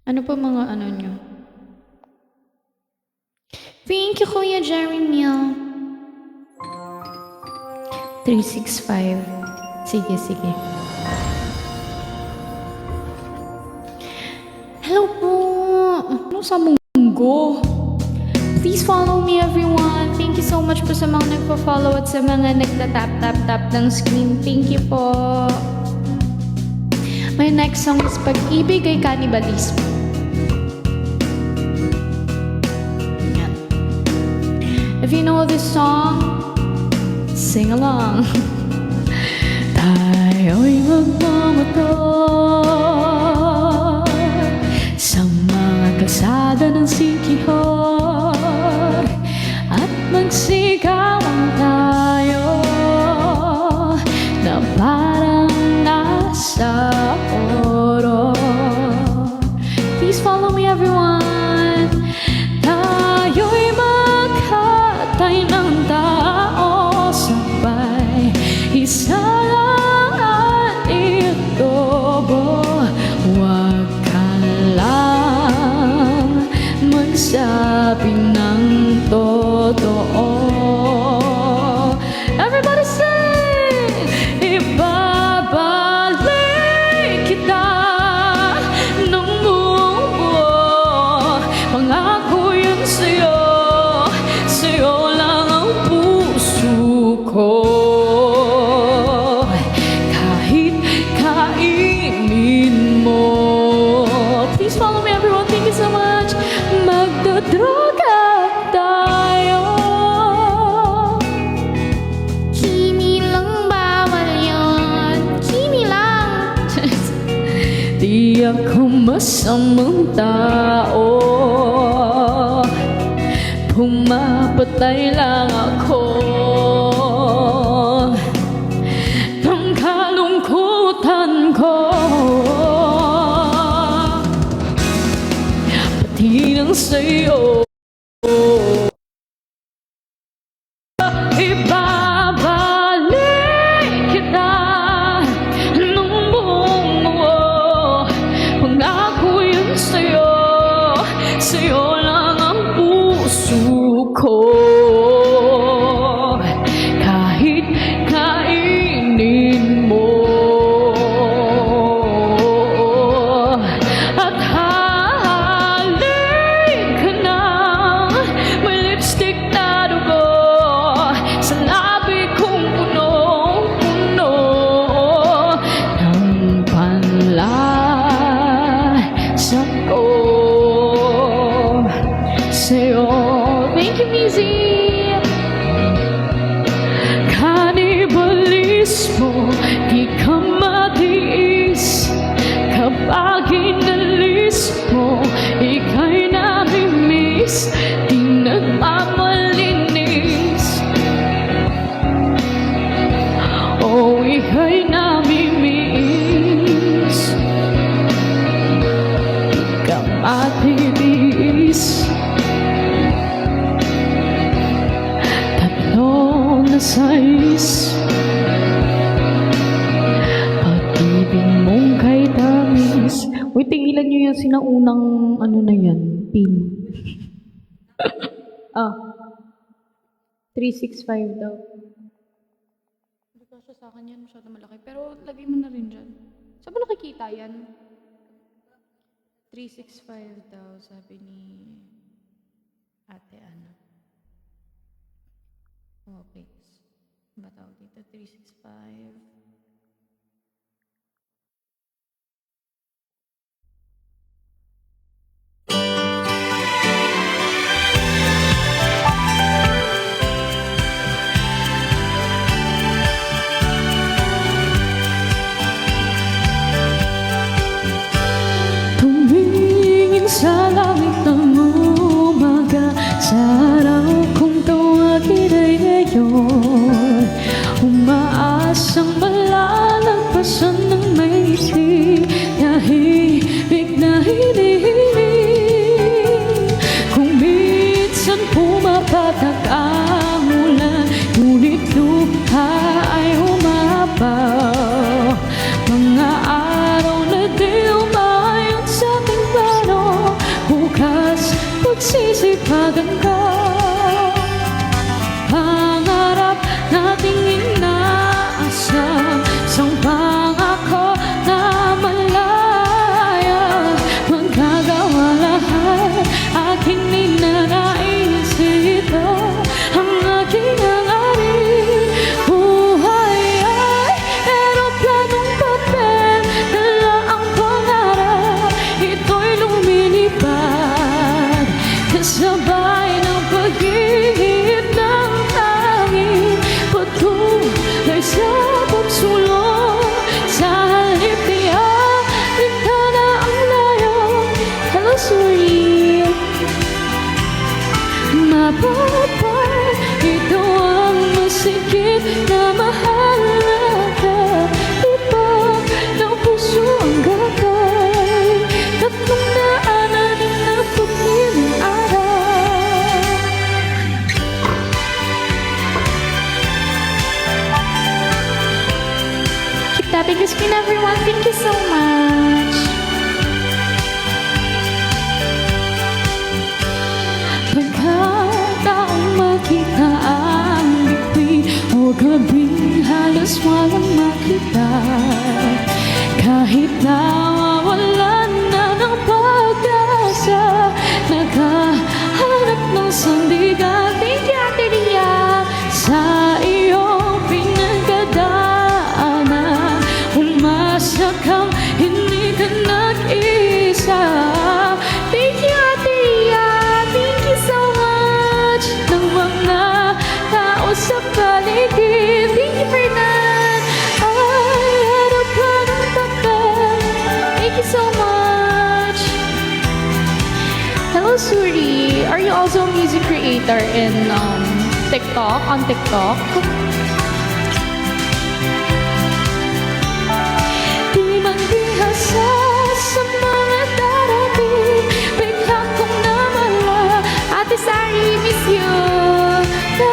Ano pa mga ano nyo? Thank you, Kuya Jeremy. 365. Sige, sige. Hello po! Ano sa munggo? Please follow me, everyone. Thank you so much po sa mga nagpa-follow at sa mga nagta-tap-tap-tap ng screen. Thank you po. My next song is Pag-ibig ay Cannibalism. Yan. If you know this song, sing along. Tayo'y magmamotor sa mga kalsada ng Siquijor at magsigawan tayo na parang nasa oro. Please follow me, everyone. Tayo'y maghatay ng tao sabay, isa lang itobo. Huwag ka lang magsabi ng totoo. Everybody sing! Ibabalik kita ng buong buo. Pangako yan sa'yo, sa'yo lang ang puso ko. Kahit kainin mo. Please follow me, everyone. Thank you so much. Magdodroga tayo. Kimi lang bawal yun. Kimi lang. Di ako masamang tao. Pumapatay lang ako ng kalungkutan ko, pati ng sa'yo. Ibabalik kita ng buong buo. Pangako yun sa'yo, sa'yo lang ang puso ko. Kahit kainin mo at hahalik ka na, may lipstick na dugo sa labi kong punong-puno ng panlasa ko sa'yo. Thank you, Mizzy! Kannibalismo, di ka matiis kapag inalis mo. Ika'y namimiss, di nagmamalinis. Oh, ika'y namimiss, di ka matiis. Tatlo na sais, pag-ibig mong kay tamis. Uy, tigilan nyo yung sinaunang ano na yan, pin. 365 daw. Hindi pa siya sa akin yan, masyado malaki. Pero lagay mo na rin dyan. Saan ba nakikita yan? 365 daw, sabi ni Ate Ana. Okay. Ba tawag dito? 365. Tumingin sa langit ng umaga, sa araw kong tawagin ay ngayon. Umaasang malalagpasan ng may isip na hibig na hinihiling. Kung minsan pumapatak ang ulan, ngunit lupa ay humabaw. Mga araw na di umayon sa ating plano, sandigan. Thank you, Ate Ria, sa iyong pinagdadaanan. Umasa kang hindi ka nag-isa. Thank you, Ate Ria. Thank you so much. Ng mga tao sa paligid. Thank you, Fernan. Ay, harap ka ng takal. Thank you so much. Hello, Suri. Are you also a music creator in TikTok? On TikTok? Di man bihasa sa mga darating, bigla kong namala. Ate Sari, miss you. Na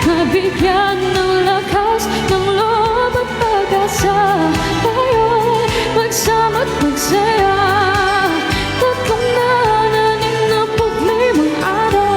mabigyan ng lakas ng loob at pag-asa. Tayo'y magsama't magsaya. Tatlong nananim na paglimang araw.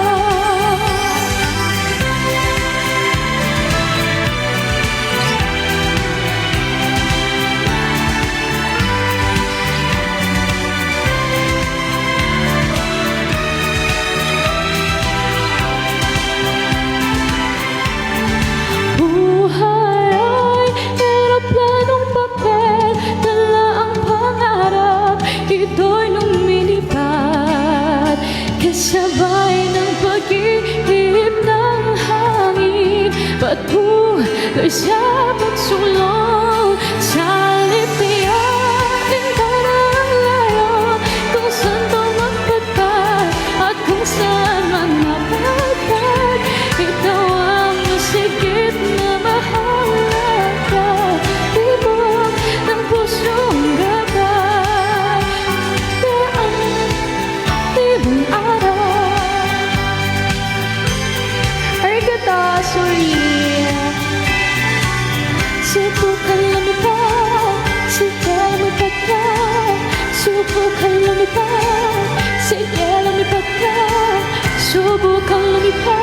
Buhay ay eroplanong papel, dala ang pangarap, ito'y lumilipad. Kasabay ng pag-ihip ng hangin, patuloy sa pagsulong. Sa lipianin ka ng layon, kung saan tumagpagpag at kung saan man mapagpag. Ikaw ang masigit na mahalaga, tibok ng pusong gabay. Daan, tibong araw. Arigato, sorry. Subukan lumipad, sige lumipad ka. Subukan lumipad, sige lumipad ka. Subukan lumipad.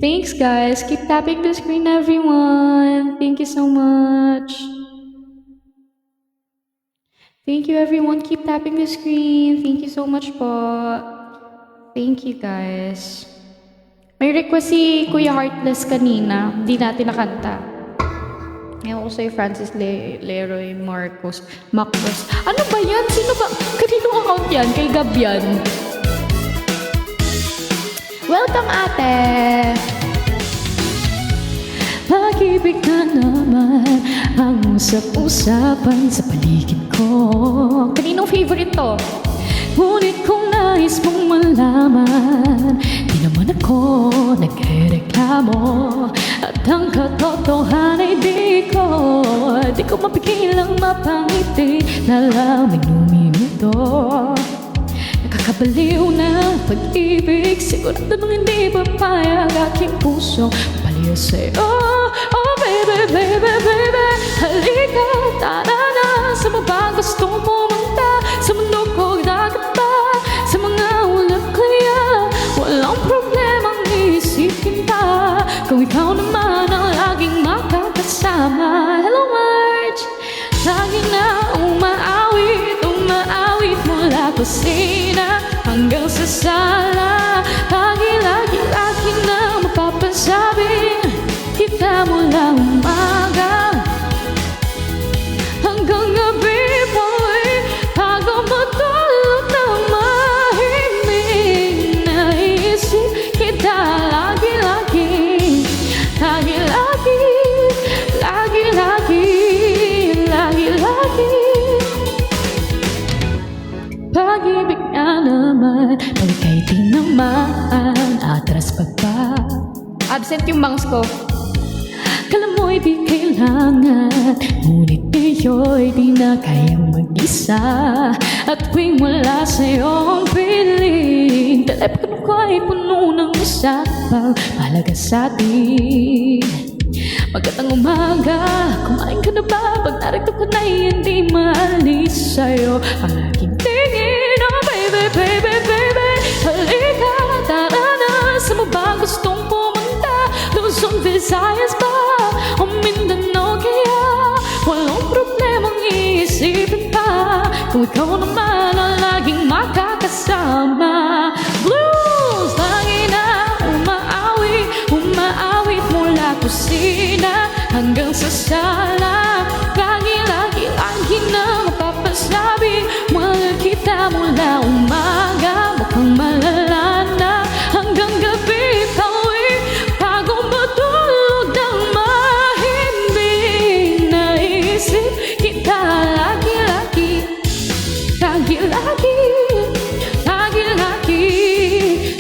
Thanks, guys. Keep tapping the screen, everyone. Thank you so much. Thank you, everyone. Keep tapping the screen. Thank you so much po. Thank you, guys. May request si Kuya Heartless kanina. Di natin nakanta. Ngayon ko sa'yo, Francis Leroy Marcos. Ano ba yan? Sino ba? Kaninong account yan? Kay Gab yan. Welcome, ate! Pag-ibig na naman ang usap-usapan sa paligid ko. Kaninong favorite to? Ngunit kung nais mong malaman, di naman ako nagrereklamo. At ang katotohanan ay di ko mapigilang mapangiti na lamang minuto. Nakakabaliw na pag-ibig, sigurado nang hindi papayag aking puso paliw sa'yo. Oh baby, baby, baby, halika, tara na sa mga gustong pumunta. Sa mundo ko dagat pa, sa mga ulap kaya walang problemang iisipin pa, kung ikaw naman ang laging makakasama. Hello, Marge! Lagi na umaawit mula kusina hanggang sa sala. Lagi na mapapasabi kita mula umaga hanggang gabi mo'y bago matulog na mahimik. Naisip kita lagi-lagi pag-ibig na naman, pag ika'y tinamaan, atras pa ba? Absent yung bangs ko. Kala mo'y di kailangan, ngunit ngayon di na kayang mag-isa. At tuwing wala sa'yo ang piling, telepono ko ay puno ng usapang mahalaga sa'tin. Pagkat ang umaga, kumain ka na ba? Pag narito ka na'y hindi maalis sa'yo ang aking tingin. Oh baby, baby, baby, halika, tara na sa mga gustong pumunta. Luzon, Visayas ba? O Mindanao kaya walang problemang iisipin pa kung ikaw naman ang laging makakasama. Blues, lagi na umaawit mula kusina hanggang sa sala. Lagi na mapapasabi, mahal kita mula umaga, mukhang malala na hanggang gabi. Pauwi bago matulog ng mahimbing, naisip kita lagi-lagi, lagi-lagi, lagi-lagi,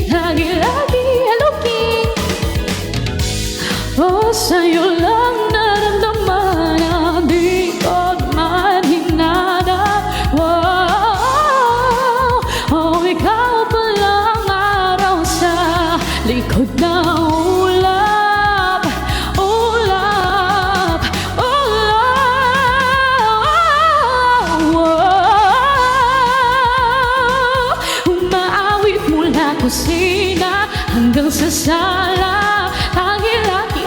lagi-lagi. Hello, King. Oh, sa'yo lang naramdaman ang di ko man hinanap. Wow, oh, ikaw palang araw sa likod ng ulap, ulap, ulap. Wow, umaawit mula kusina hanggang sa sala.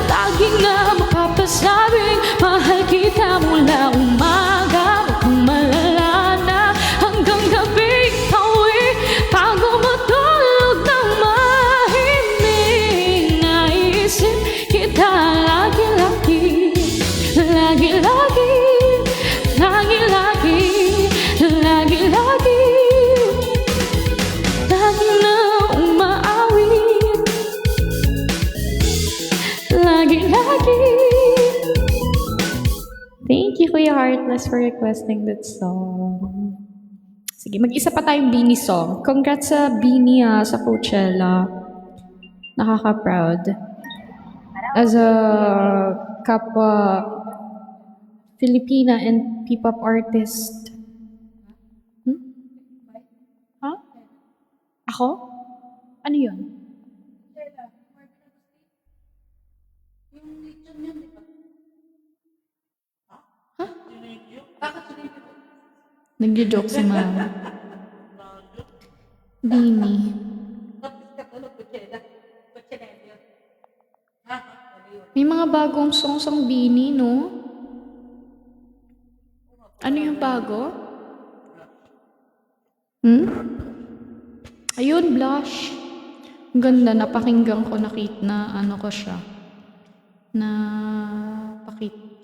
Lagi na mapapasabing mahal kita mula umaga, mukhang malala na hanggang gabi. Pauwi bago matulog ng mahimbing, naisip kita lagi-lagi, lagi-lagi, lagi-lagi, lagi-lagi. Lagi na umaawit, lagi-lagi. Thank you, Kuya Heartless, for requesting that song. Sige, mag-isa pa tayong Beanie song. Congrats sa Beanie sa Coachella. Nakaka-proud. As a kapwa Filipina and P-pop artist. Huh? Ako? Ano yun? Nagjo-joke si Mama. Beanie. May mga bagong songs ang Beanie, no? Ano yung bago? Ayun, Blush. Ang ganda, napakinggan ko, na ano ko siya.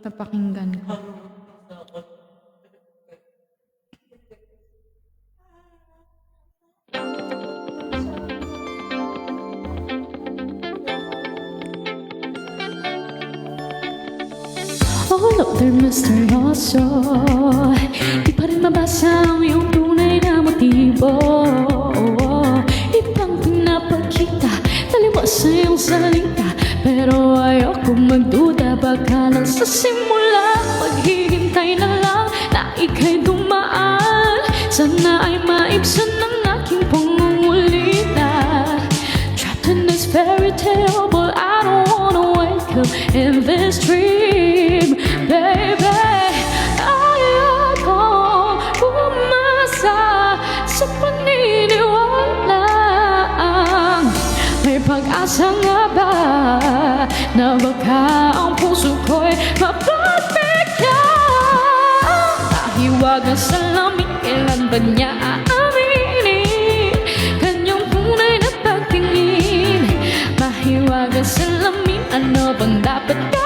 Napakinggan ko. All of their misteryoso, di pa rin mabasa ang iyong tunay na motibo. Ibang pinapakita, taliwas sa iyong salita, pero ayoko magduda, baka lang sa simula maghihintay na lang na ika'y dumaan. Sana ay maibsan ng aking pangungulita. Trapped in this fairy tale, but I don't wanna wake up in this dream. Baby, ayoko umasa sa paniniwala. May pag-asa nga ba na baka ang puso ko'y mapapigla? Mahiwagang salamin, kailan ba niya aaminin kanyang tunay na pagtingin? Mahiwagang salamin, ano bang dapat ka?